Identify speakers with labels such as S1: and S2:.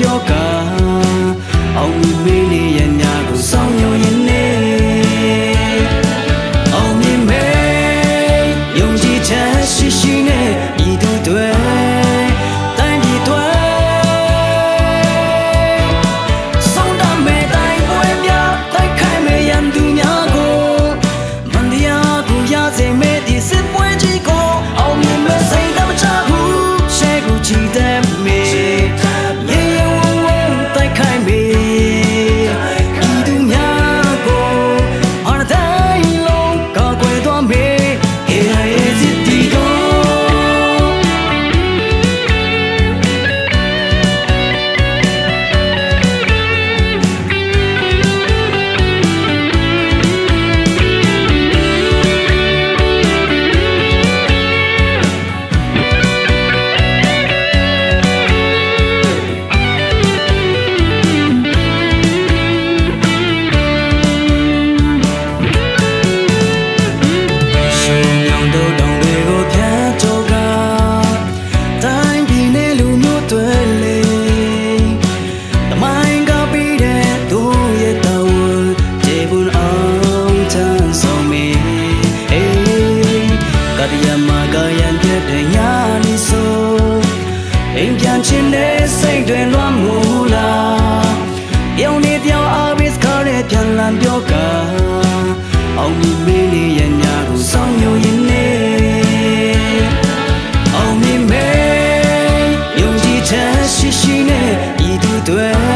S1: ပြောကအောင်မြင်မင်းရဲ့ညကိုဆောင်ညွှန်ရင်နေအောင်မြင်မဲယုံကြည်ချက်ရှိရှိနဲ့ဤသူတွေတိုင်းပြည်တွေဆုံးတမဲ့တိုင်းပွဲများတိုက်ခိုက်မဲ့ရန်သူများကိုမန်တရားကိုရစေမဲ့ဒီစစ်ပွဲကြီးကိုအောင်မြင်မဲ့စိတ်တမချဘူးရှဲကိုကြည်တဲ့မေအိမ်ပြန်ချင်းနဲ့စိတ်တွေလွှမ်းမိုးလာပြောင်းနေပြောင်းအားပေးစကားနဲ့ပြန်လည်ပြောကအောင်မြင်မင်းရဲ့ညကိုဆောင်ညွှန်ရင်နေအောင်မြင်မဲယုံကြည်ချက်ရှိရှိနဲ့ဤသူတွေ